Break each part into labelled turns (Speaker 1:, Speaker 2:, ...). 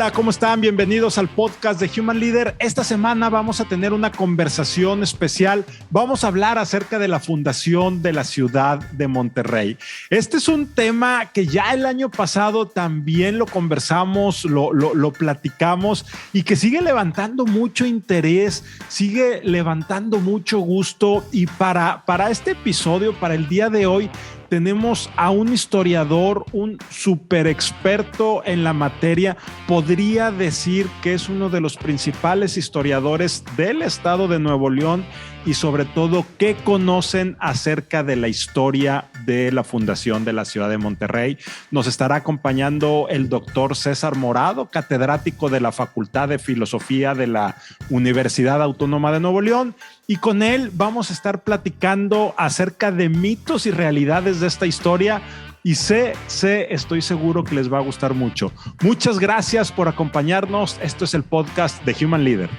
Speaker 1: Hola, ¿cómo están? Bienvenidos al podcast de Human Leader. Esta semana vamos a tener una conversación especial. Vamos a hablar acerca de la fundación de la ciudad de Monterrey. Este es un tema que ya el año pasado también lo conversamos, lo platicamos y que sigue levantando mucho interés, sigue levantando mucho gusto. Y para este episodio, para el día de hoy, tenemos a un historiador, un súper experto en la materia. Podría decir que es uno de los principales historiadores del estado de Nuevo León y sobre todo que conocen acerca de la historia de la fundación de la ciudad de Monterrey. Nos estará acompañando el doctor César Morado, catedrático de la Facultad de Filosofía de la Universidad Autónoma de Nuevo León, y con él vamos a estar platicando acerca de mitos y realidades de esta historia. Y estoy seguro que les va a gustar mucho. Muchas gracias por acompañarnos. Esto es el podcast de Human Leader.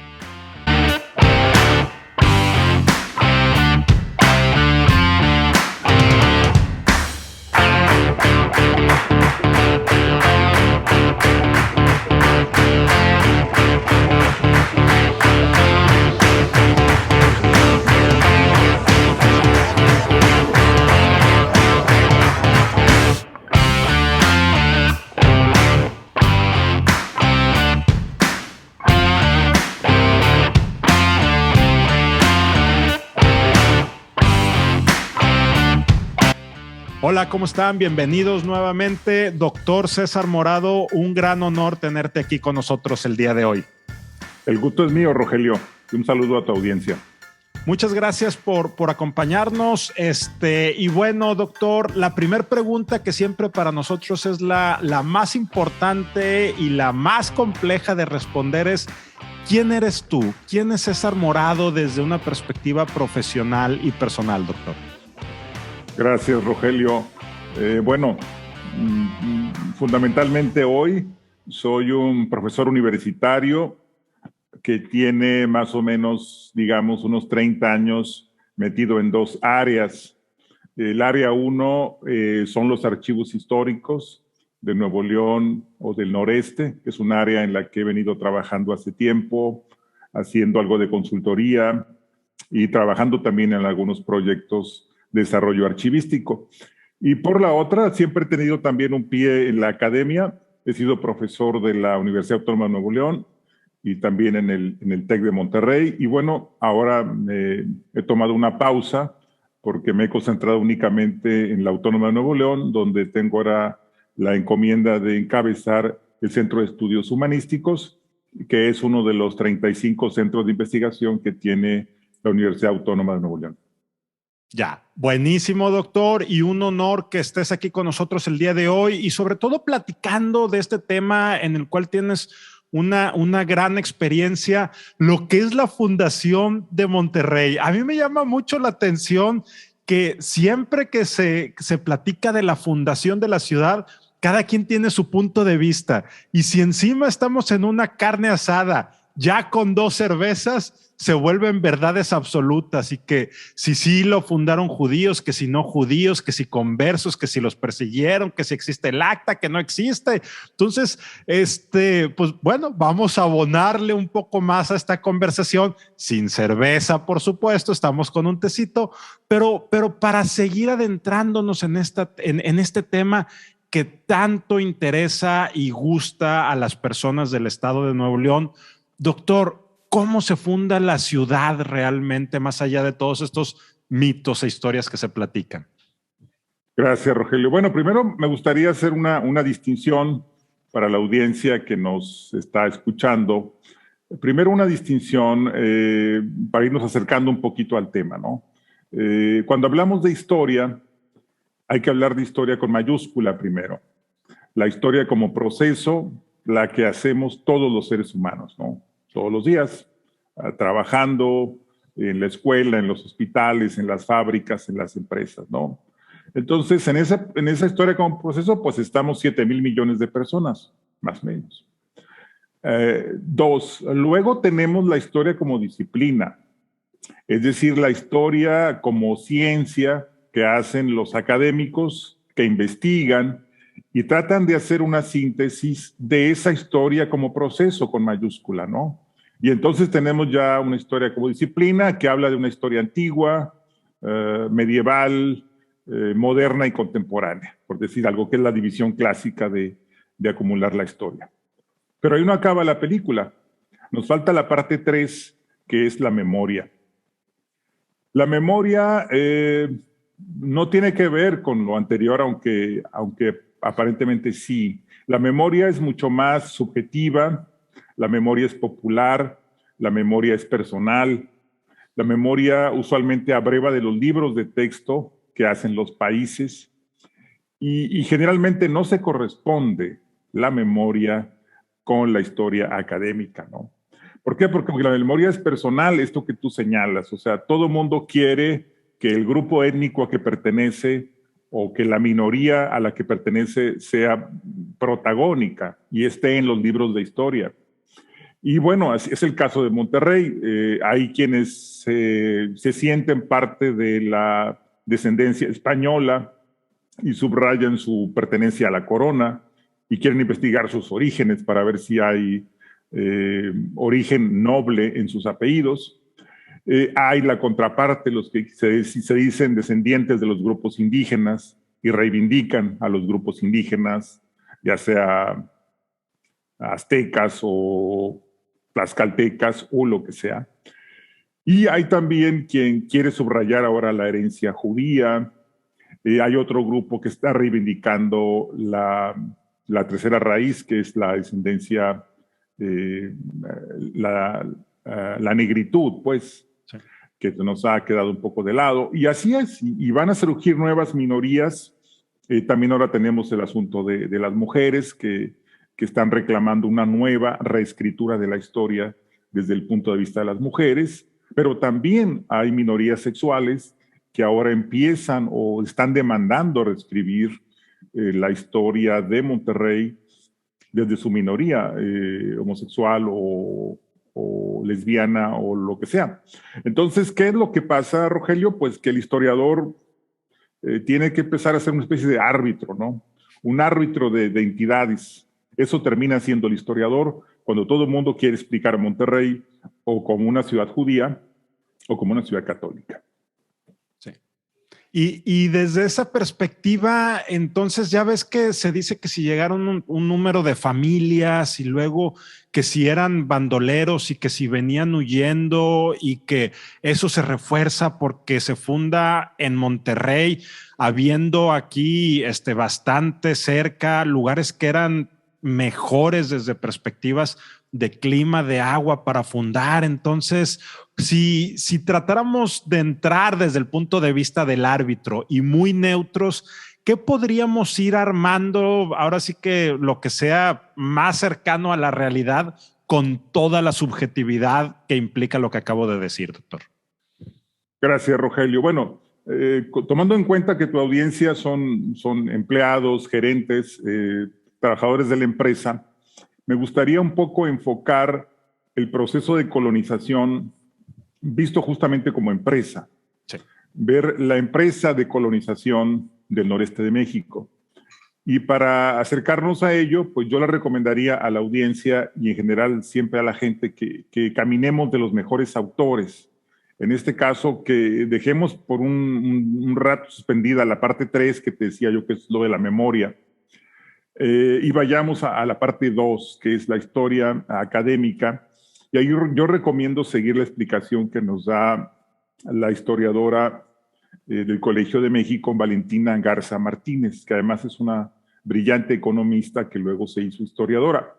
Speaker 1: Hola, ¿cómo están? Bienvenidos nuevamente. Doctor César Morado, un gran honor tenerte aquí con nosotros el día de hoy.
Speaker 2: El gusto es mío, Rogelio. Un saludo a tu audiencia.
Speaker 1: Muchas gracias por acompañarnos. Y bueno, doctor, la primera pregunta que siempre para nosotros es la más importante y la más compleja de responder es: ¿quién eres tú? ¿Quién es César Morado desde una perspectiva profesional y personal, doctor?
Speaker 2: Gracias, Rogelio. Fundamentalmente hoy soy un profesor universitario que tiene más o menos, digamos, unos 30 años metido en dos áreas. El área 1 son los archivos históricos de Nuevo León o del noreste, que es un área en la que he venido trabajando hace tiempo, haciendo algo de consultoría y trabajando también en algunos proyectos de desarrollo archivístico. Y por la otra, siempre he tenido también un pie en la academia. He sido profesor de la Universidad Autónoma de Nuevo León y también en el TEC de Monterrey. Y bueno, ahora he tomado una pausa porque me he concentrado únicamente en la Autónoma de Nuevo León, donde tengo ahora la encomienda de encabezar el Centro de Estudios Humanísticos, que es uno de los 35 centros de investigación que tiene la Universidad Autónoma de Nuevo León.
Speaker 1: Ya, buenísimo, doctor, y un honor que estés aquí con nosotros el día de hoy y sobre todo platicando de este tema en el cual tienes una gran experiencia, lo que es la Fundación de Monterrey. A mí me llama mucho la atención que siempre que se platica de la fundación de la ciudad, cada quien tiene su punto de vista. Y si encima estamos en una carne asada, ya con 2 cervezas, se vuelven verdades absolutas, y que si sí lo fundaron judíos, que si no judíos, que si conversos, que si los persiguieron, que si existe el acta, que no existe. Entonces, pues bueno, vamos a abonarle un poco más a esta conversación, sin cerveza, por supuesto, estamos con un tecito, pero para seguir adentrándonos en este tema que tanto interesa y gusta a las personas del estado de Nuevo León. Doctor, ¿cómo se funda la ciudad realmente, más allá de todos estos mitos e historias que se platican?
Speaker 2: Gracias, Rogelio. Bueno, primero me gustaría hacer una distinción para la audiencia que nos está escuchando. Primero, una distinción para irnos acercando un poquito al tema, ¿no? Cuando hablamos de historia, hay que hablar de historia con mayúscula primero. La historia como proceso, la que hacemos todos los seres humanos, ¿no? Todos los días, trabajando en la escuela, en los hospitales, en las fábricas, en las empresas, ¿no? Entonces, en esa historia como proceso, pues estamos 7,000 millones de personas, más o menos. 2, luego tenemos la historia como disciplina, es decir, la historia como ciencia que hacen los académicos que investigan y tratan de hacer una síntesis de esa historia como proceso con mayúscula, ¿no? Y entonces tenemos ya una historia como disciplina que habla de una historia antigua, medieval, moderna y contemporánea, por decir algo, que es la división clásica de acumular la historia. Pero ahí no acaba la película. Nos falta la parte 3, que es la memoria. La memoria no tiene que ver con lo anterior, aunque aparentemente sí. La memoria es mucho más subjetiva, la memoria es popular, la memoria es personal. La memoria usualmente abreva de los libros de texto que hacen los países y generalmente no se corresponde la memoria con la historia académica, ¿no? ¿Por qué? Porque la memoria es personal, esto que tú señalas. O sea, todo mundo quiere que el grupo étnico a que pertenece o que la minoría a la que pertenece sea protagónica y esté en los libros de historia. Y bueno, es el caso de Monterrey. Hay quienes se sienten parte de la descendencia española y subrayan su pertenencia a la corona y quieren investigar sus orígenes para ver si hay origen noble en sus apellidos. Hay la contraparte, los que se dicen descendientes de los grupos indígenas y reivindican a los grupos indígenas, ya sea aztecas o tlaxcaltecas o lo que sea. Y hay también quien quiere subrayar ahora la herencia judía. Hay otro grupo que está reivindicando la tercera raíz, que es la descendencia, la negritud, pues, sí, que nos ha quedado un poco de lado. Y así es, y van a surgir nuevas minorías. También ahora tenemos el asunto de las mujeres que están reclamando una nueva reescritura de la historia desde el punto de vista de las mujeres, pero también hay minorías sexuales que ahora empiezan o están demandando reescribir la historia de Monterrey desde su minoría homosexual o lesbiana o lo que sea. Entonces, ¿qué es lo que pasa, Rogelio? Pues que el historiador tiene que empezar a ser una especie de árbitro, ¿no? Un árbitro de entidades. Eso termina siendo el historiador cuando todo el mundo quiere explicar a Monterrey o como una ciudad judía o como una ciudad católica.
Speaker 1: Sí. Y desde esa perspectiva, entonces ya ves que se dice que si llegaron un número de familias y luego que si eran bandoleros y que si venían huyendo y que eso se refuerza porque se funda en Monterrey, habiendo aquí bastante cerca lugares que eran mejores desde perspectivas de clima, de agua para fundar. Entonces, si tratáramos de entrar desde el punto de vista del árbitro y muy neutros, ¿qué podríamos ir armando? Ahora sí que lo que sea más cercano a la realidad con toda la subjetividad que implica lo que acabo de decir, doctor.
Speaker 2: Gracias, Rogelio. Bueno, tomando en cuenta que tu audiencia son empleados, gerentes, trabajadores de la empresa, me gustaría un poco enfocar el proceso de colonización visto justamente como empresa. Sí. Ver la empresa de colonización del noreste de México. Y para acercarnos a ello, pues yo le recomendaría a la audiencia y en general siempre a la gente que caminemos de los mejores autores. En este caso, que dejemos por un rato suspendida la parte 3, que te decía yo que es lo de la memoria, y vayamos a la parte 2, que es la historia académica. Y ahí yo recomiendo seguir la explicación que nos da la historiadora del Colegio de México, Valentina Garza Martínez, que además es una brillante economista que luego se hizo historiadora.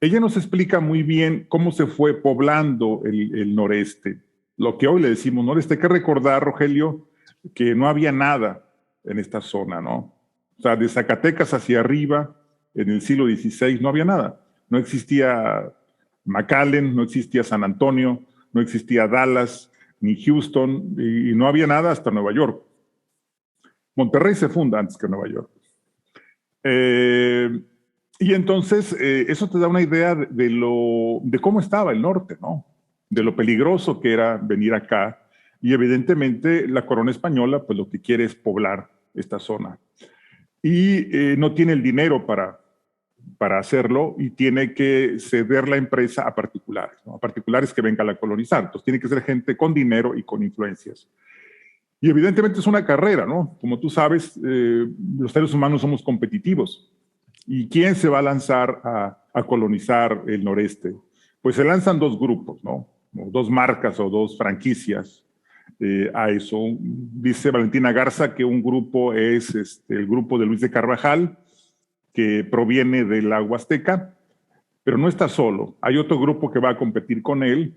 Speaker 2: Ella nos explica muy bien cómo se fue poblando el noreste, lo que hoy le decimos noreste. Hay que recordar, Rogelio, que no había nada en esta zona, ¿no? O sea, de Zacatecas hacia arriba, en el siglo XVI, no había nada. No existía McAllen, no existía San Antonio, no existía Dallas, ni Houston, y no había nada hasta Nueva York. Monterrey se funda antes que Nueva York. Y entonces eso te da una idea de cómo estaba el norte, ¿no? De lo peligroso que era venir acá. Y evidentemente la corona española, pues lo que quiere es poblar esta zona. y no tiene el dinero para hacerlo y tiene que ceder la empresa a particulares, ¿no? A particulares que vengan a colonizar. Entonces tiene que ser gente con dinero y con influencias. Y evidentemente es una carrera, ¿no? Como tú sabes, los seres humanos somos competitivos. ¿Y quién se va a lanzar a colonizar el noreste? Pues se lanzan dos grupos, ¿no? O dos marcas o dos franquicias a eso. Dice Valentina Garza que un grupo es el grupo de Luis de Carvajal, que proviene de la Huasteca, pero no está solo. Hay otro grupo que va a competir con él,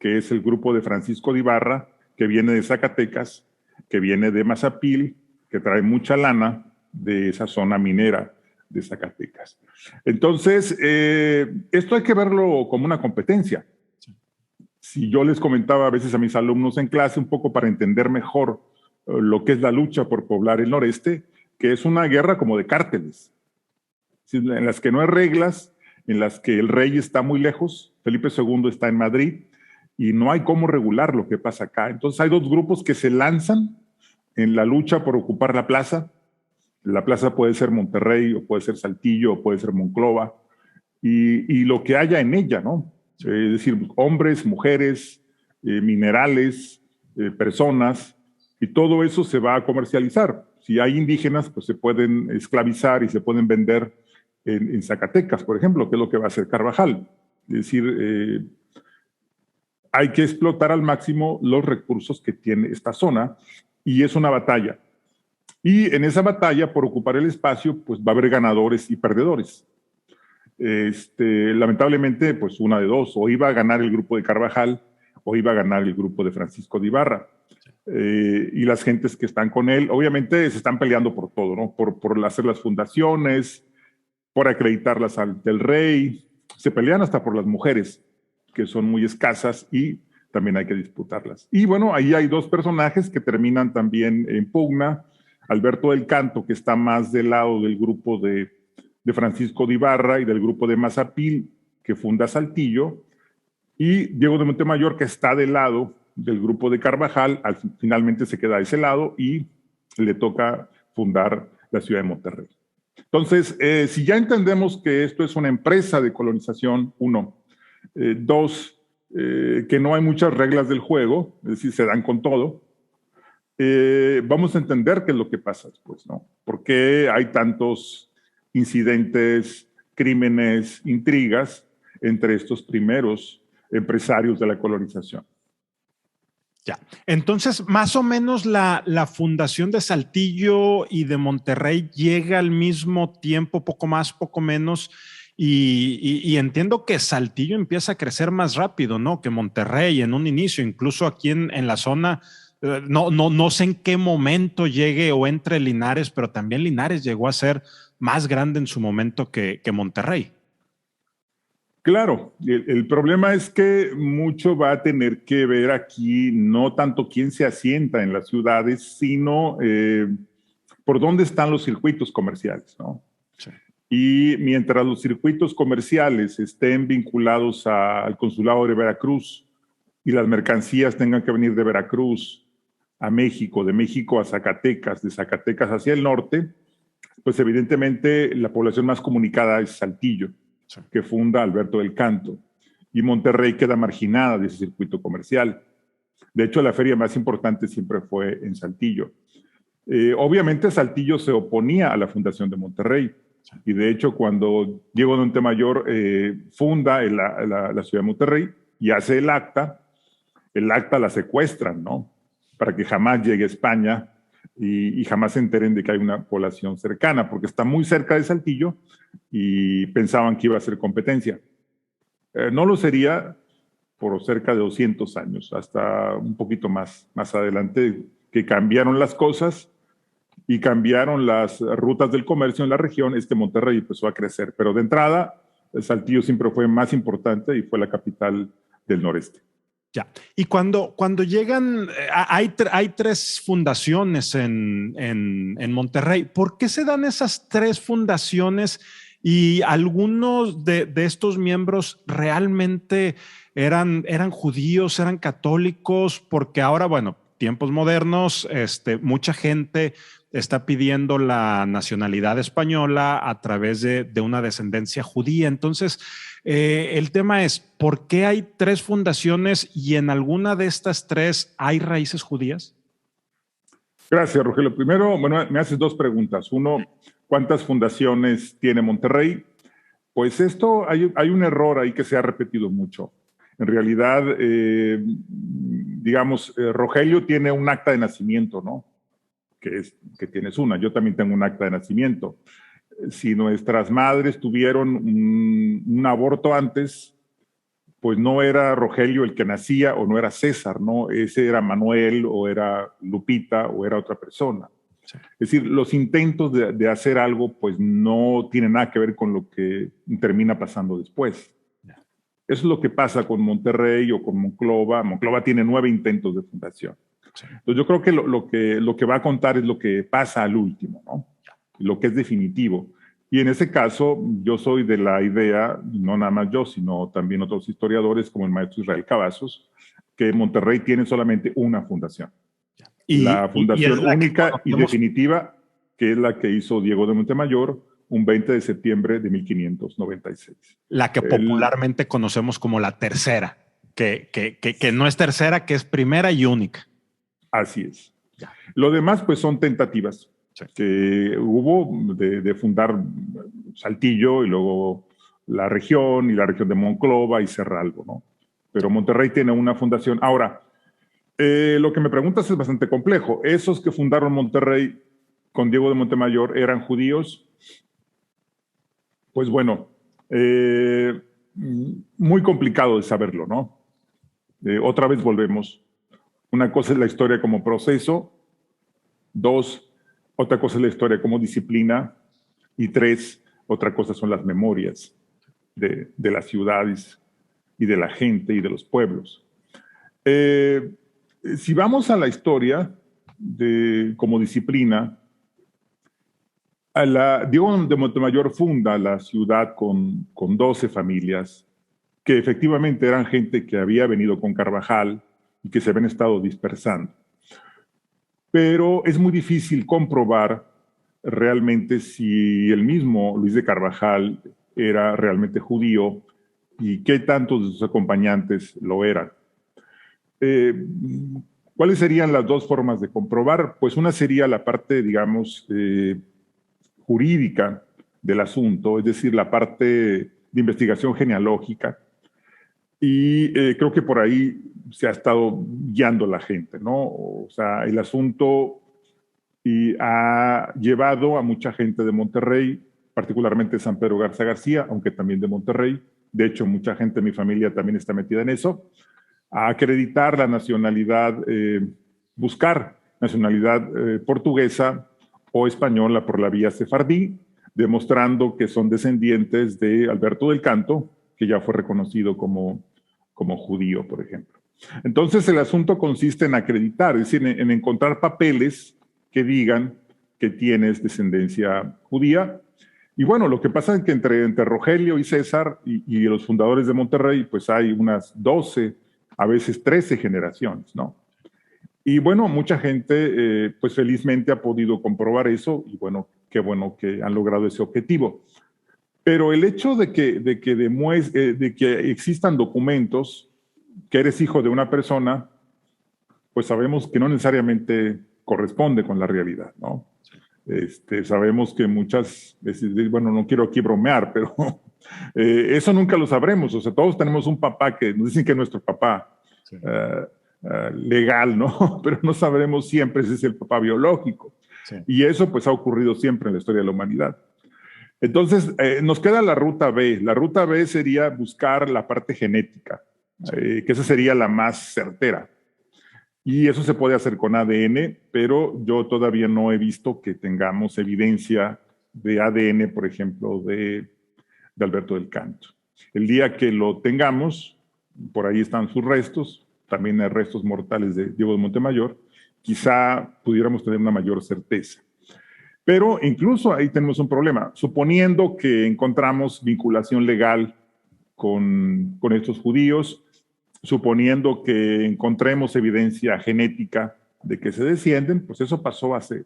Speaker 2: que es el grupo de Francisco de Ibarra, que viene de Zacatecas, que viene de Mazapil, que trae mucha lana de esa zona minera de Zacatecas. Entonces, esto hay que verlo como una competencia. Si yo les comentaba a veces a mis alumnos en clase, un poco para entender mejor lo que es la lucha por poblar el noreste, que es una guerra como de cárteles, en las que no hay reglas, en las que el rey está muy lejos, Felipe II está en Madrid, y no hay cómo regular lo que pasa acá. Entonces hay dos grupos que se lanzan en la lucha por ocupar la plaza. La plaza puede ser Monterrey, o puede ser Saltillo, o puede ser Monclova, y lo que haya en ella, ¿no? Es decir, hombres, mujeres, minerales, personas, y todo eso se va a comercializar. Si hay indígenas, pues se pueden esclavizar y se pueden vender en Zacatecas, por ejemplo, que es lo que va a hacer Carvajal. Es decir, hay que explotar al máximo los recursos que tiene esta zona, y es una batalla. Y en esa batalla, por ocupar el espacio, pues va a haber ganadores y perdedores. Lamentablemente, pues una de dos, o iba a ganar el grupo de Carvajal, o iba a ganar el grupo de Francisco de Ibarra. Y las gentes que están con él, obviamente se están peleando por todo, ¿no? Por hacer las fundaciones, por acreditarlas ante el rey, se pelean hasta por las mujeres, que son muy escasas y también hay que disputarlas. Y bueno, ahí hay dos personajes que terminan también en pugna. Alberto del Canto, que está más del lado del grupo de Francisco de Ibarra y del grupo de Mazapil, que funda Saltillo, y Diego de Montemayor, que está del lado del grupo de Carvajal, finalmente se queda a ese lado y le toca fundar la ciudad de Monterrey. Entonces, si ya entendemos que esto es una empresa de colonización, uno. Dos, que no hay muchas reglas del juego, es decir, se dan con todo. Vamos a entender qué es lo que pasa después, ¿no? ¿Por qué hay tantos incidentes, crímenes, intrigas entre estos primeros empresarios de la colonización?
Speaker 1: Ya. Entonces, más o menos la fundación de Saltillo y de Monterrey llega al mismo tiempo, poco más, poco menos, y entiendo que Saltillo empieza a crecer más rápido, ¿no? Que Monterrey en un inicio, incluso aquí en la zona, no sé en qué momento llegue o entre Linares, pero también Linares llegó a ser más grande en su momento que Monterrey.
Speaker 2: Claro, el problema es que mucho va a tener que ver aquí no tanto quién se asienta en las ciudades, sino por dónde están los circuitos comerciales, ¿no? Sí. Y mientras los circuitos comerciales estén vinculados al consulado de Veracruz y las mercancías tengan que venir de Veracruz a México, de México a Zacatecas, de Zacatecas hacia el norte, pues evidentemente la población más comunicada es Saltillo, que funda Alberto del Canto, y Monterrey queda marginada de ese circuito comercial. De hecho, la feria más importante siempre fue en Saltillo. Obviamente Saltillo se oponía a la fundación de Monterrey, y de hecho cuando Diego de Montemayor funda la ciudad de Monterrey y hace el acta la secuestran, ¿no? Para que jamás llegue a España y jamás se enteren de que hay una población cercana, porque está muy cerca de Saltillo y pensaban que iba a ser competencia. No lo sería por cerca de 200 años, hasta un poquito más adelante, que cambiaron las cosas y cambiaron las rutas del comercio en la región. Monterrey empezó a crecer, pero de entrada Saltillo siempre fue más importante y fue la capital del noreste.
Speaker 1: Ya. Y cuando llegan, hay tres fundaciones en Monterrey. ¿Por qué se dan esas tres fundaciones y algunos de estos miembros realmente eran judíos, eran católicos? Porque ahora, bueno, tiempos modernos, mucha gente está pidiendo la nacionalidad española a través de una descendencia judía. Entonces, el tema es, ¿por qué hay 3 fundaciones y en alguna de estas 3 hay raíces judías?
Speaker 2: Gracias, Rogelio. Primero, bueno, me haces 2 preguntas. Uno, ¿cuántas fundaciones tiene Monterrey? Pues esto, hay un error ahí que se ha repetido mucho. En realidad, digamos, Rogelio tiene un acta de nacimiento, ¿no? Que tienes una. Yo también tengo un acta de nacimiento. Si nuestras madres tuvieron un aborto antes, pues no era Rogelio el que nacía o no era César, ¿no? Ese era Manuel o era Lupita o era otra persona. Sí. Es decir, los intentos de hacer algo pues no tienen nada que ver con lo que termina pasando después. Yeah. Eso es lo que pasa con Monterrey o con Monclova. Monclova tiene 9 intentos de fundación. Sí. Entonces yo creo que lo que va a contar es lo que pasa al último, ¿no? Lo que es definitivo. Y en ese caso, yo soy de la idea, no nada más yo, sino también otros historiadores como el maestro Israel Cavazos, que Monterrey tiene solamente una fundación. La fundación única y definitiva, que es la que hizo Diego de Montemayor un 20 de septiembre de 1596.
Speaker 1: La que popularmente conocemos como la tercera, que no es tercera, que es primera y única.
Speaker 2: Así es. Ya. Lo demás, pues, son tentativas. Sí. Que hubo de fundar Saltillo y luego la región y la región de Monclova y Cerralbo, ¿no? Pero Monterrey tiene una fundación. Ahora, lo que me preguntas es bastante complejo. ¿Esos que fundaron Monterrey con Diego de Montemayor eran judíos? Pues bueno, muy complicado de saberlo, ¿no? Otra vez volvemos. Una cosa es la historia como proceso. 2, otra cosa es la historia como disciplina. Y 3, otra cosa son las memorias de las ciudades y de la gente y de los pueblos. Si vamos a la historia como disciplina, Diego de Montemayor funda la ciudad con 12 familias que efectivamente eran gente que había venido con Carvajal y que se habían estado dispersando. Pero es muy difícil comprobar realmente si el mismo Luis de Carvajal era realmente judío y qué tantos de sus acompañantes lo eran. ¿Cuáles serían las 2 formas de comprobar? Pues una sería la parte, digamos, jurídica del asunto, es decir, la parte de investigación genealógica. Y creo que por ahí se ha estado guiando la gente, ¿no? O sea, el asunto ha llevado a mucha gente de Monterrey, particularmente San Pedro Garza García, aunque también de Monterrey. De hecho, mucha gente de mi familia también está metida en eso, a acreditar la nacionalidad, buscar nacionalidad portuguesa o española por la vía sefardí, demostrando que son descendientes de Alberto del Canto, que ya fue reconocido como judío, por ejemplo. Entonces, el asunto consiste en acreditar, es decir, en encontrar papeles que digan que tienes descendencia judía. Y bueno, lo que pasa es que entre Rogelio y César y los fundadores de Monterrey, pues hay unas 12, a veces 13 generaciones, ¿no? Y bueno, mucha gente, pues felizmente ha podido comprobar eso y bueno, qué bueno que han logrado ese objetivo. Pero el hecho de que existan documentos que eres hijo de una persona, pues sabemos que no necesariamente corresponde con la realidad, ¿no? Sabemos que muchas veces, bueno, no quiero aquí bromear, pero eso nunca lo sabremos. O sea, todos tenemos un papá que nos dicen que es nuestro papá sí. Legal, ¿no? Pero no sabremos siempre si es el papá biológico. Sí. Y eso pues ha ocurrido siempre en la historia de la humanidad. Entonces, nos queda la ruta B. La ruta B sería buscar la parte genética, que esa sería la más certera. Y eso se puede hacer con ADN, pero yo todavía no he visto que tengamos evidencia de ADN, por ejemplo, de Alberto del Canto. El día que lo tengamos, por ahí están sus restos, también hay restos mortales de Diego de Montemayor, quizá pudiéramos tener una mayor certeza. Pero incluso ahí tenemos un problema. Suponiendo que encontramos vinculación legal con estos judíos, suponiendo que encontremos evidencia genética de que se descienden, pues eso pasó hace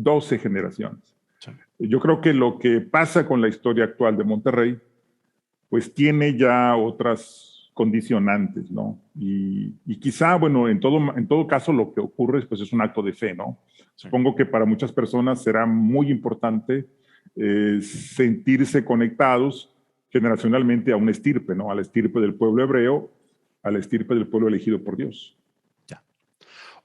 Speaker 2: 12 generaciones.
Speaker 1: Sí.
Speaker 2: Yo creo que lo que pasa con la historia actual de Monterrey, pues tiene ya otras condicionantes, ¿no? Y quizá, bueno, en todo caso lo que ocurre pues es un acto de fe, ¿no?
Speaker 1: Sí.
Speaker 2: Supongo que para muchas personas será muy importante sentirse conectados generacionalmente a una estirpe, ¿no? A la estirpe del pueblo hebreo, a la estirpe del pueblo elegido por Dios.
Speaker 1: Ya.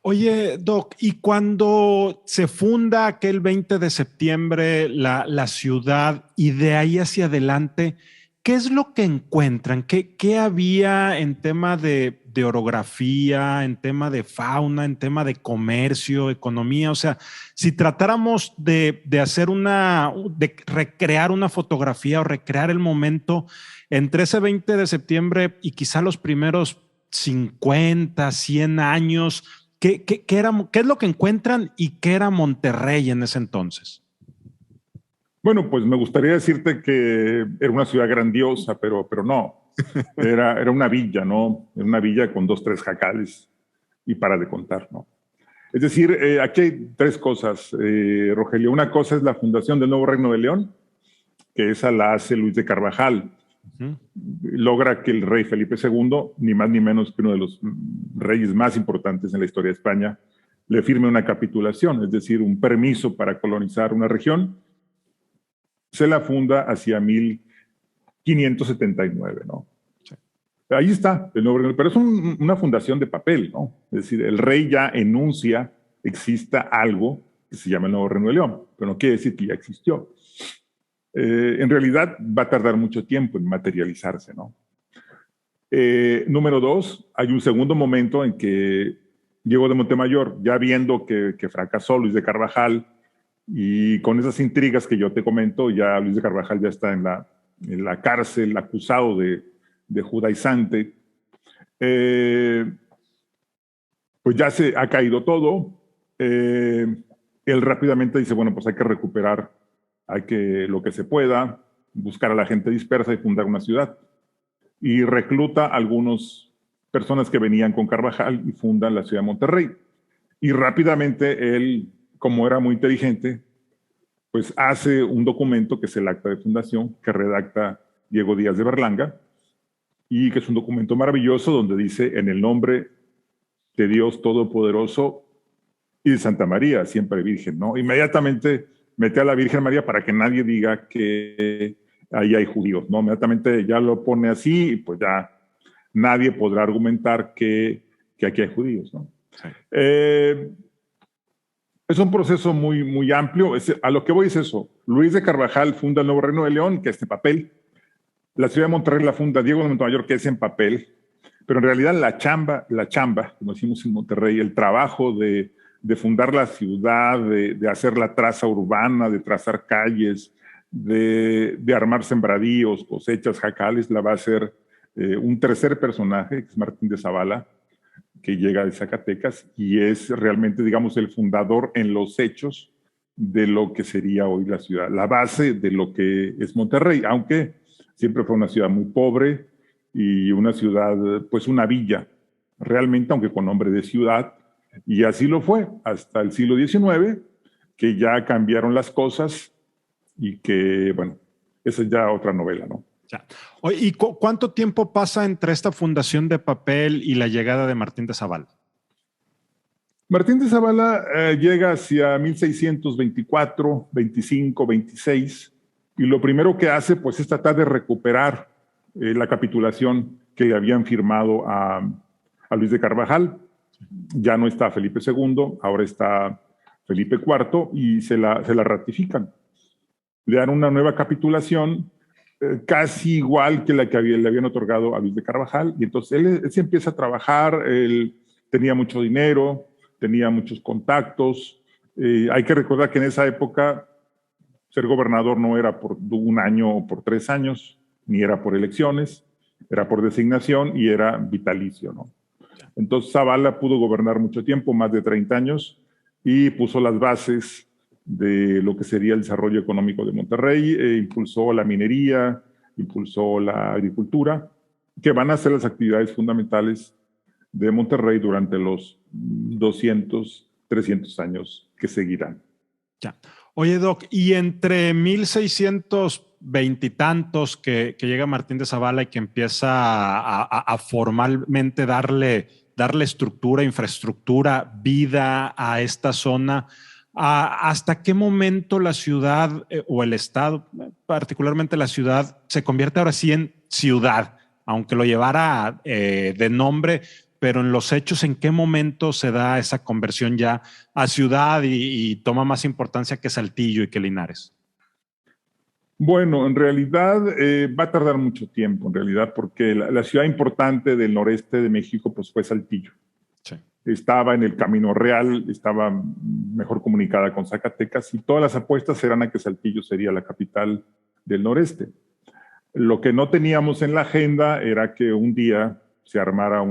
Speaker 1: Oye, Doc, y cuando se funda aquel 20 de septiembre la ciudad y de ahí hacia adelante, ¿qué es lo que encuentran? ¿Qué había en tema de orografía, en tema de fauna, en tema de comercio, economía? O sea, si tratáramos de hacer de recrear una fotografía o recrear el momento entre ese 20 de septiembre y quizá los primeros 50, 100 años, ¿qué es lo que encuentran y qué era Monterrey en ese entonces?
Speaker 2: Bueno, pues me gustaría decirte que era una ciudad grandiosa, pero no. Era una villa, ¿no? Era una villa con 2, 3 jacales y para de contar, ¿no? Es decir, aquí hay 3 cosas, Rogelio. Una cosa es la fundación del nuevo Reino de León, que esa la hace Luis de Carvajal. Uh-huh. Logra que el rey Felipe II, ni más ni menos que uno de los reyes más importantes en la historia de España, le firme una capitulación, es decir, un permiso para colonizar una región. Se la funda hacia 1579, ¿no? Sí. Ahí está, el nuevo, pero es una fundación de papel, ¿no? Es decir, el rey ya enuncia, exista algo que se llama el Nuevo Reino de León, pero no quiere decir que ya existió. En realidad va a tardar mucho tiempo en materializarse, ¿no? Número 2, hay un segundo momento en que Diego de Montemayor, ya viendo que fracasó Luis de Carvajal, y con esas intrigas que yo te comento, ya Luis de Carvajal ya está en la cárcel, acusado de judaizante. Pues ya se ha caído todo. Él rápidamente dice, bueno, pues hay que recuperar, lo que se pueda, buscar a la gente dispersa y fundar una ciudad. Y recluta a algunas personas que venían con Carvajal y fundan la ciudad de Monterrey. Y rápidamente él, como era muy inteligente, pues hace un documento que es el acta de fundación que redacta Diego Díaz de Berlanga y que es un documento maravilloso donde dice en el nombre de Dios Todopoderoso y de Santa María, siempre Virgen, ¿no? Inmediatamente mete a la Virgen María para que nadie diga que ahí hay judíos, ¿no? Inmediatamente ya lo pone así y pues ya nadie podrá argumentar que aquí hay judíos, ¿no? Sí. Es un proceso muy, muy amplio. A lo que voy es eso. Luis de Carvajal funda el Nuevo Reino de León, que es en papel. La ciudad de Monterrey la funda Diego de Montemayor, que es en papel. Pero en realidad la chamba, como decimos en Monterrey, el trabajo de fundar la ciudad, de hacer la traza urbana, de trazar calles, de armar sembradíos, cosechas, jacales, la va a hacer un tercer personaje, que es Martín de Zavala, que llega de Zacatecas y es realmente, digamos, el fundador en los hechos de lo que sería hoy la ciudad, la base de lo que es Monterrey, aunque siempre fue una ciudad muy pobre y una ciudad, pues una villa, realmente, aunque con nombre de ciudad, y así lo fue hasta el siglo XIX, que ya cambiaron las cosas y que, bueno, esa es ya otra novela, ¿no?
Speaker 1: Oye, ¿y cuánto tiempo pasa entre esta fundación de papel y la llegada de Martín de Zavala?
Speaker 2: Martín de Zavala llega hacia 1624, 25, 26, y lo primero que hace pues es tratar de recuperar la capitulación que le habían firmado a Luis de Carvajal. Ya no está Felipe II, ahora está Felipe IV y se la ratifican. Le dan una nueva capitulación casi igual que la que le habían otorgado a Luis de Carvajal, y entonces él se empieza a trabajar, él tenía mucho dinero, tenía muchos contactos. Hay que recordar que en esa época ser gobernador no era por 1 año o por 3 años, ni era por elecciones, era por designación y era vitalicio, ¿no? Entonces Zavala pudo gobernar mucho tiempo, más de 30 años, y puso las bases de lo que sería el desarrollo económico de Monterrey, impulsó la minería, impulsó la agricultura, que van a ser las actividades fundamentales de Monterrey durante los 200, 300 años que seguirán.
Speaker 1: Ya. Oye, Doc, y entre 1620 y tantos que llega Martín de Zavala y que empieza a formalmente darle estructura, infraestructura, vida a esta zona, ¿hasta qué momento la ciudad o el estado, particularmente la ciudad, se convierte ahora sí en ciudad, aunque lo llevara de nombre, pero en los hechos, ¿en qué momento se da esa conversión ya a ciudad y toma más importancia que Saltillo y que Linares?
Speaker 2: Bueno, en realidad va a tardar mucho tiempo, en realidad, porque la ciudad importante del noreste de México pues, fue Saltillo.
Speaker 1: Sí.
Speaker 2: Estaba en el Camino Real, estaba mejor comunicada con Zacatecas y todas las apuestas eran a que Saltillo sería la capital del noreste. Lo que no teníamos en la agenda era que un día se armara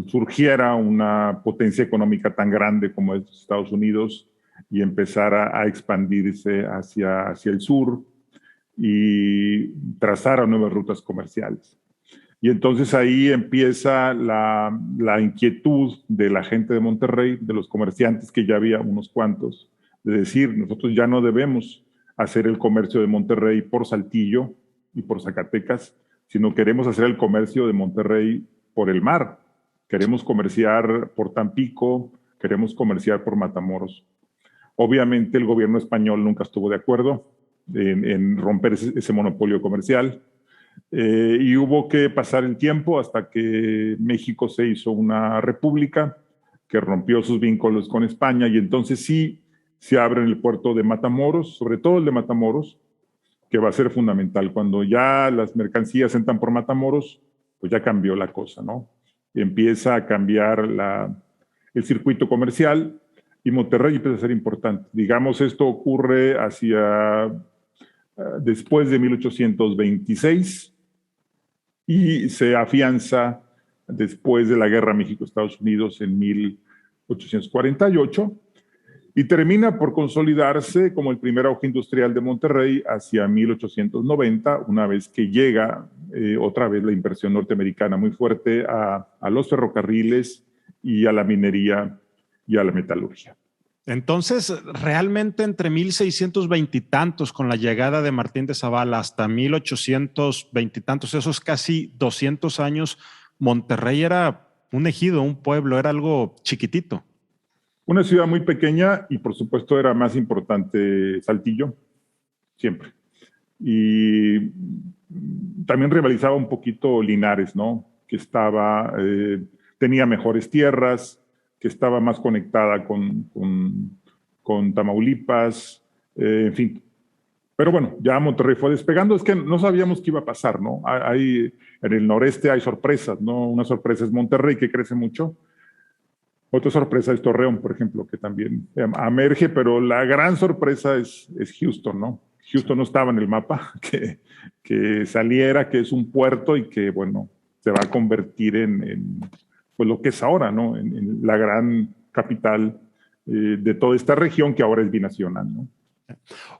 Speaker 2: surgiera una potencia económica tan grande como es Estados Unidos y empezara a expandirse hacia el sur y trazara nuevas rutas comerciales. Y entonces ahí empieza la inquietud de la gente de Monterrey, de los comerciantes, que ya había unos cuantos, de decir, nosotros ya no debemos hacer el comercio de Monterrey por Saltillo y por Zacatecas, sino queremos hacer el comercio de Monterrey por el mar. Queremos comerciar por Tampico, queremos comerciar por Matamoros. Obviamente el gobierno español nunca estuvo de acuerdo en romper ese monopolio comercial. Y hubo que pasar el tiempo hasta que México se hizo una república que rompió sus vínculos con España y entonces sí se abre en el puerto de Matamoros, sobre todo el de Matamoros, que va a ser fundamental. Cuando ya las mercancías entran por Matamoros, pues ya cambió la cosa, ¿no? Y empieza a cambiar el circuito comercial y Monterrey empieza a ser importante. Digamos, esto ocurre después de 1826 y se afianza después de la Guerra México-Estados Unidos en 1848 y termina por consolidarse como el primer auge industrial de Monterrey hacia 1890, una vez que llega otra vez la inversión norteamericana muy fuerte a los ferrocarriles y a la minería y a la metalurgia.
Speaker 1: Entonces, realmente entre 1620 y tantos con la llegada de Martín de Zavala hasta 1820 y tantos, esos casi 200 años, Monterrey era un ejido, un pueblo, era algo chiquitito.
Speaker 2: Una ciudad muy pequeña y por supuesto era más importante Saltillo, siempre. Y también rivalizaba un poquito Linares, ¿no? Que tenía mejores tierras, que estaba más conectada con Tamaulipas, en fin. Pero bueno, ya Monterrey fue despegando, es que no sabíamos qué iba a pasar, ¿no? En el noreste hay sorpresas, ¿no? Una sorpresa es Monterrey, que crece mucho. Otra sorpresa es Torreón, por ejemplo, que también emerge, pero la gran sorpresa es Houston, ¿no? Houston no estaba en el mapa, que saliera, que es un puerto y que, bueno, se va a convertir en pues lo que es ahora, ¿no? En la gran capital de toda esta región que ahora es binacional, ¿no?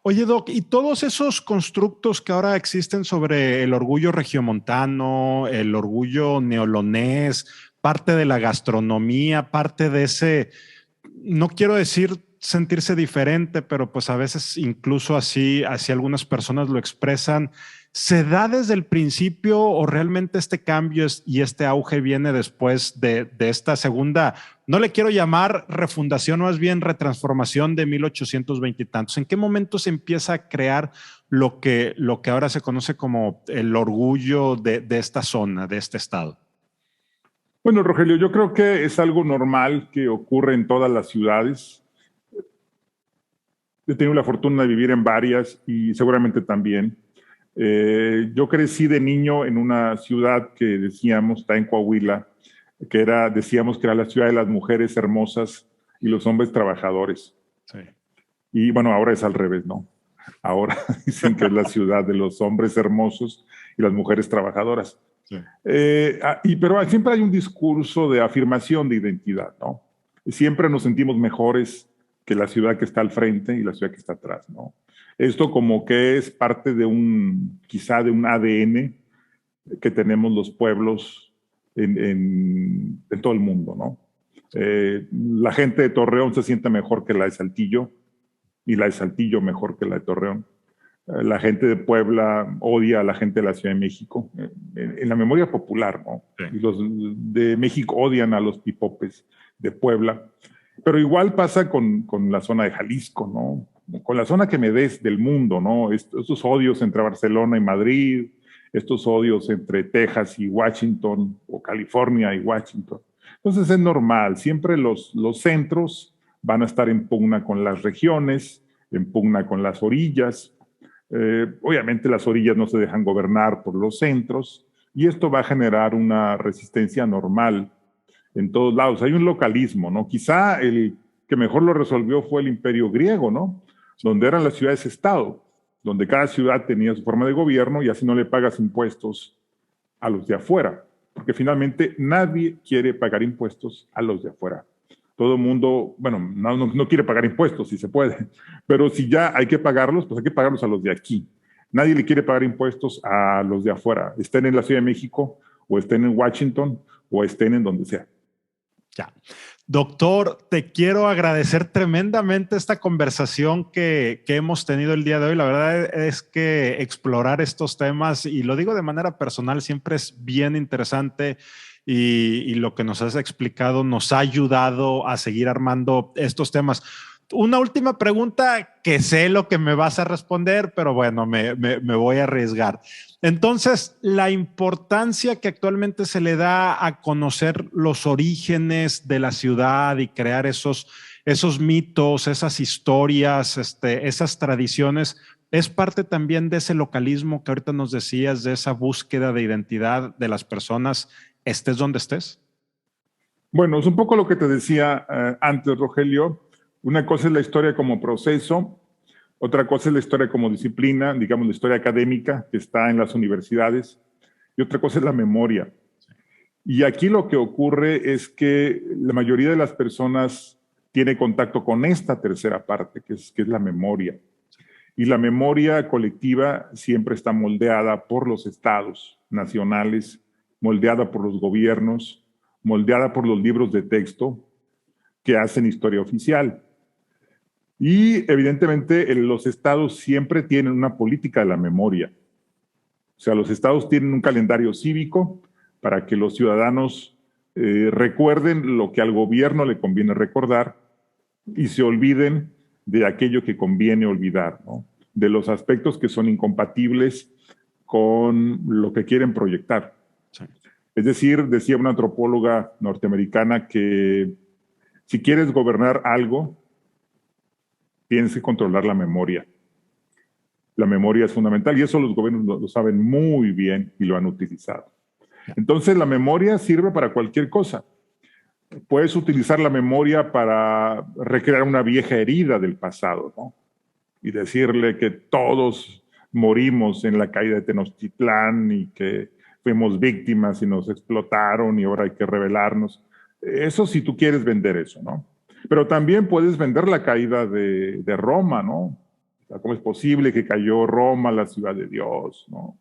Speaker 1: Oye, Doc, y todos esos constructos que ahora existen sobre el orgullo regiomontano, el orgullo neolonés, parte de la gastronomía, parte de ese, no quiero decir sentirse diferente, pero pues a veces incluso así algunas personas lo expresan. ¿Se da desde el principio o realmente este cambio y este auge viene después de esta segunda, no le quiero llamar refundación, más bien retransformación de 1820 y tantos? ¿En qué momento se empieza a crear lo que ahora se conoce como el orgullo de esta zona, de este estado?
Speaker 2: Bueno, Rogelio, yo creo que es algo normal que ocurre en todas las ciudades. He tenido la fortuna de vivir en varias y seguramente también. Yo crecí de niño en una ciudad que decíamos, está en Coahuila, decíamos que era la ciudad de las mujeres hermosas y los hombres trabajadores.
Speaker 1: Sí.
Speaker 2: Y bueno, ahora es al revés, ¿no? Ahora dicen que es la ciudad de los hombres hermosos y las mujeres trabajadoras. Sí. Pero siempre hay un discurso de afirmación de identidad, ¿no? Siempre nos sentimos mejores que la ciudad que está al frente y la ciudad que está atrás, ¿no? Esto como que es parte quizá de un ADN que tenemos los pueblos en todo el mundo, ¿no? La gente de Torreón se siente mejor que la de Saltillo y la de Saltillo mejor que la de Torreón. La gente de Puebla odia a la gente de la Ciudad de México, en la memoria popular, ¿no?
Speaker 1: Sí.
Speaker 2: Y los de México odian a los pipopes de Puebla. Pero igual pasa con la zona de Jalisco, ¿no? Con la zona que me des del mundo, ¿no? Estos odios entre Barcelona y Madrid, estos odios entre Texas y Washington, o California y Washington. Entonces es normal, siempre los centros van a estar en pugna con las regiones, en pugna con las orillas. Obviamente las orillas no se dejan gobernar por los centros y esto va a generar una resistencia normal en todos lados. Hay un localismo, ¿no? Quizá el que mejor lo resolvió fue el Imperio griego, ¿no? Donde eran las ciudades-estado, donde cada ciudad tenía su forma de gobierno y así no le pagas impuestos a los de afuera, porque finalmente nadie quiere pagar impuestos a los de afuera. Todo el mundo, bueno, no quiere pagar impuestos, si se puede, pero si ya hay que pagarlos, pues hay que pagarlos a los de aquí. Nadie le quiere pagar impuestos a los de afuera, estén en la Ciudad de México, o estén en Washington, o estén en donde sea.
Speaker 1: Ya. Doctor, te quiero agradecer tremendamente esta conversación que hemos tenido el día de hoy. La verdad es que explorar estos temas, y lo digo de manera personal, siempre es bien interesante. Y lo que nos has explicado nos ha ayudado a seguir armando estos temas. Una última pregunta que sé lo que me vas a responder, pero bueno, me voy a arriesgar. Entonces, la importancia que actualmente se le da a conocer los orígenes de la ciudad y crear esos mitos, esas historias, esas tradiciones, es parte también de ese localismo que ahorita nos decías, de esa búsqueda de identidad de las personas, estés donde estés.
Speaker 2: Bueno, es un poco lo que te decía antes, Rogelio. Una cosa es la historia como proceso, otra cosa es la historia como disciplina, digamos la historia académica que está en las universidades, y otra cosa es la memoria. Y aquí lo que ocurre es que la mayoría de las personas tiene contacto con esta tercera parte, que es la memoria. Y la memoria colectiva siempre está moldeada por los estados nacionales, moldeada por los gobiernos, moldeada por los libros de texto que hacen historia oficial. Y evidentemente los estados siempre tienen una política de la memoria. O sea, los estados tienen un calendario cívico para que los ciudadanos recuerden lo que al gobierno le conviene recordar y se olviden de aquello que conviene olvidar, ¿no? De los aspectos que son incompatibles con lo que quieren proyectar. Sí. Es decir, decía una antropóloga norteamericana que si quieres gobernar algo, tienes que controlar la memoria. La memoria es fundamental y eso los gobiernos lo saben muy bien y lo han utilizado. Entonces, la memoria sirve para cualquier cosa. Puedes utilizar la memoria para recrear una vieja herida del pasado, ¿no? Y decirle que todos morimos en la caída de Tenochtitlán y que fuimos víctimas y nos explotaron y ahora hay que rebelarnos. Eso si tú quieres vender eso, ¿no? Pero también puedes vender la caída de Roma, ¿no? O sea, ¿cómo es posible que cayó Roma, la ciudad de Dios, ¿no?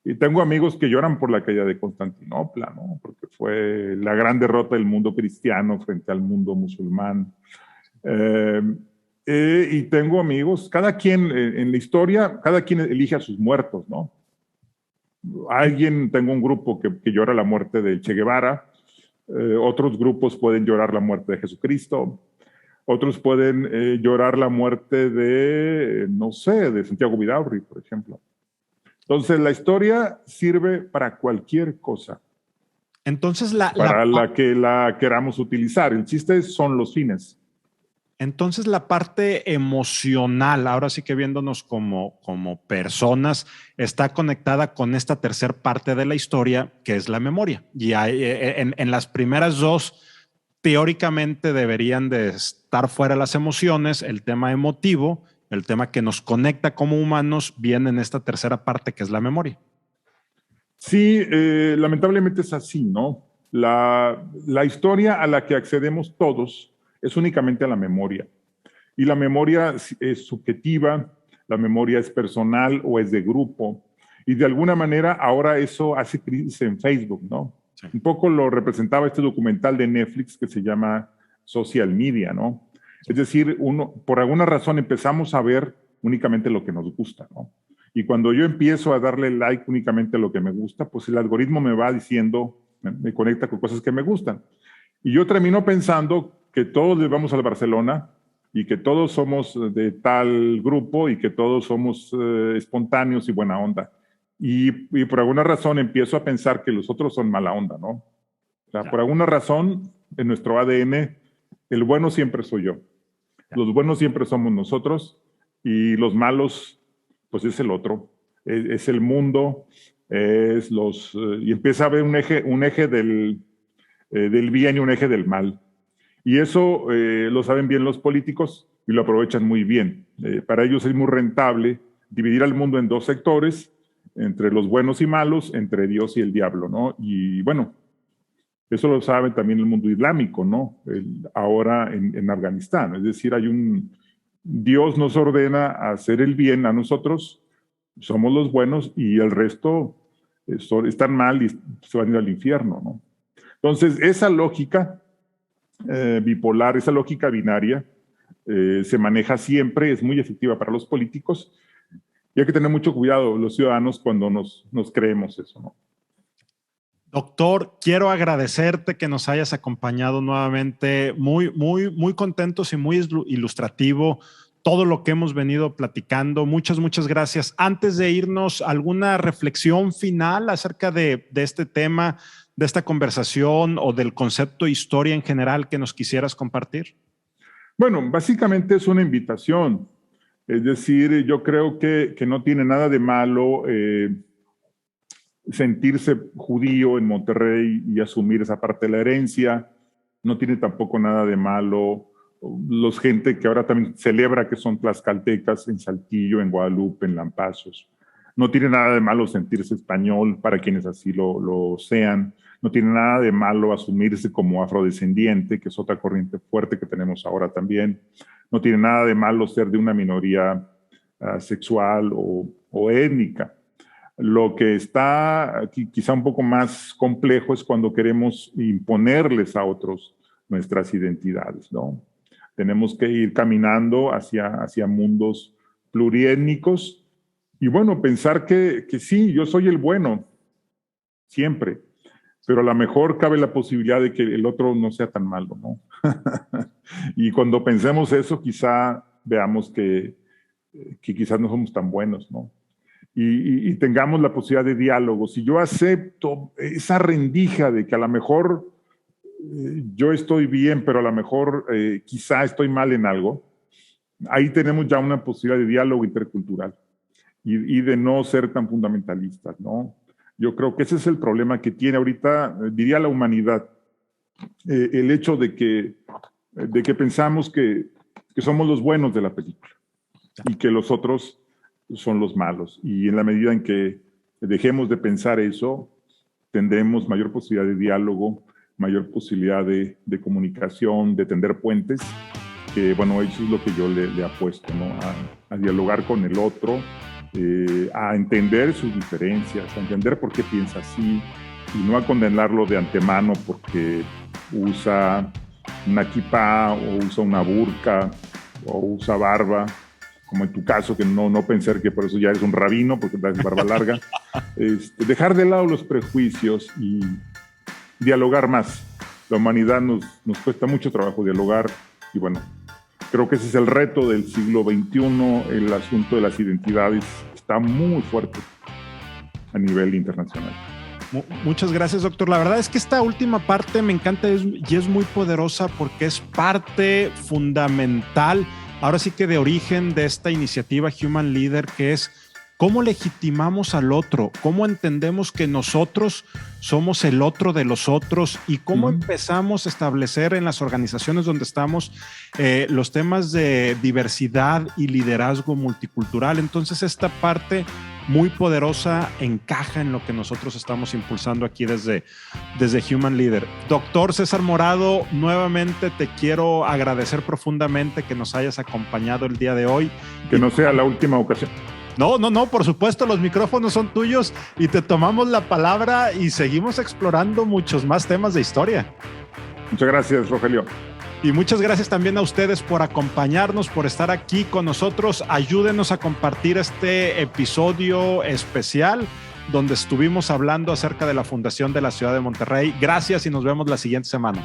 Speaker 2: Y tengo amigos que lloran por la caída de Constantinopla, ¿no? Porque fue la gran derrota del mundo cristiano frente al mundo musulmán. Y tengo amigos, cada quien en la historia, cada quien elige a sus muertos, ¿no? Tengo un grupo que llora la muerte de Che Guevara, otros grupos pueden llorar la muerte de Jesucristo, otros pueden llorar la muerte de, no sé, de Santiago Vidaurri, por ejemplo. Entonces, la historia sirve para cualquier cosa.
Speaker 1: Entonces,
Speaker 2: para la que la queramos utilizar. El chiste son los fines.
Speaker 1: Entonces, la parte emocional, ahora sí que viéndonos como personas, está conectada con esta tercera parte de la historia, que es la memoria. Y en las primeras dos, teóricamente deberían de estar fuera las emociones, el tema emotivo, el tema que nos conecta como humanos, viene en esta tercera parte, que es la memoria.
Speaker 2: Sí, lamentablemente es así, ¿no? La historia a la que accedemos todos es únicamente a la memoria. Y la memoria es subjetiva, la memoria es personal o es de grupo. Y de alguna manera ahora eso hace crisis en Facebook, ¿no?
Speaker 1: Sí.
Speaker 2: Un poco lo representaba este documental de Netflix que se llama Social Media, ¿no? Es decir, por alguna razón empezamos a ver únicamente lo que nos gusta, ¿no? Y cuando yo empiezo a darle like únicamente a lo que me gusta, pues el algoritmo me va diciendo, me conecta con cosas que me gustan. Y yo termino pensando que todos le vamos al Barcelona y que todos somos de tal grupo y que todos somos espontáneos y buena onda. Y por alguna razón empiezo a pensar que los otros son mala onda, ¿no? O sea, por alguna razón, en nuestro ADN, el bueno siempre soy yo. Los buenos siempre somos nosotros y los malos, pues es el otro. Es el mundo, y empieza a haber un eje del bien y un eje del mal. Y eso lo saben bien los políticos y lo aprovechan muy bien. Para ellos es muy rentable dividir al mundo en dos sectores, entre los buenos y malos, entre Dios y el diablo, ¿no? Y bueno, eso lo sabe también el mundo islámico, ¿no? Ahora en Afganistán. Es decir, Dios nos ordena hacer el bien a nosotros, somos los buenos y el resto están mal y se van a ir al infierno, ¿no? Entonces, esa lógica bipolar, esa lógica binaria, se maneja siempre, es muy efectiva para los políticos y hay que tener mucho cuidado los ciudadanos cuando nos creemos eso, ¿no?
Speaker 1: Doctor, quiero agradecerte que nos hayas acompañado nuevamente, muy contentos y muy ilustrativo todo lo que hemos venido platicando. Muchas gracias. Antes de irnos, ¿alguna reflexión final acerca de este tema, de esta conversación o del concepto historia en general que nos quisieras compartir?
Speaker 2: Bueno, básicamente es una invitación. Es decir, yo creo que no tiene nada de malo sentirse judío en Monterrey y asumir esa parte de la herencia. No tiene tampoco nada de malo los gente que ahora también celebra que son tlaxcaltecas en Saltillo, en Guadalupe, en Lampazos. No tiene nada de malo sentirse español para quienes así lo sean. No tiene nada de malo asumirse como afrodescendiente, que es otra corriente fuerte que tenemos ahora también. No tiene nada de malo ser de una minoría sexual o étnica. Lo que está aquí quizá un poco más complejo es cuando queremos imponerles a otros nuestras identidades, ¿no? Tenemos que ir caminando hacia mundos pluriétnicos y bueno, pensar que sí, yo soy el bueno, siempre, pero a lo mejor cabe la posibilidad de que el otro no sea tan malo, ¿no? Y cuando pensemos eso, quizá veamos que quizás no somos tan buenos, ¿no? Y tengamos la posibilidad de diálogo. Si yo acepto esa rendija de que a lo mejor yo estoy bien, pero a lo mejor quizá estoy mal en algo, ahí tenemos ya una posibilidad de diálogo intercultural y de no ser tan fundamentalistas, ¿no? Yo creo que ese es el problema que tiene ahorita, diría la humanidad, el hecho de que pensamos que somos los buenos de la película y que los otros son los malos. Y en la medida en que dejemos de pensar eso, tendremos mayor posibilidad de diálogo, mayor posibilidad de comunicación, de tender puentes, que bueno, eso es lo que yo le apuesto, ¿no? A dialogar con el otro, a entender sus diferencias, a entender por qué piensa así y no a condenarlo de antemano porque usa una kipá o usa una burka o usa barba, como en tu caso, que no pensar que por eso ya eres un rabino, porque traes barba larga. Dejar de lado los prejuicios y dialogar más. La humanidad nos cuesta mucho trabajo dialogar y bueno, creo que ese es el reto del siglo XXI. El asunto de las identidades está muy fuerte a nivel internacional.
Speaker 1: Muchas gracias, doctor. La verdad es que esta última parte me encanta y es muy poderosa porque es parte fundamental, ahora sí que de origen de esta iniciativa Human Leader, que es cómo legitimamos al otro, cómo entendemos que nosotros somos el otro de los otros y cómo empezamos a establecer en las organizaciones donde estamos los temas de diversidad y liderazgo multicultural. Entonces esta parte muy poderosa encaja en lo que nosotros estamos impulsando aquí desde Human Leader. Doctor César Morado, nuevamente te quiero agradecer profundamente que nos hayas acompañado el día de hoy.
Speaker 2: Que no sea la última ocasión.
Speaker 1: No, por supuesto, los micrófonos son tuyos y te tomamos la palabra y seguimos explorando muchos más temas de historia.
Speaker 2: Muchas gracias, Rogelio.
Speaker 1: Y muchas gracias también a ustedes por acompañarnos, por estar aquí con nosotros. Ayúdenos a compartir este episodio especial donde estuvimos hablando acerca de la fundación de la ciudad de Monterrey. Gracias y nos vemos la siguiente semana.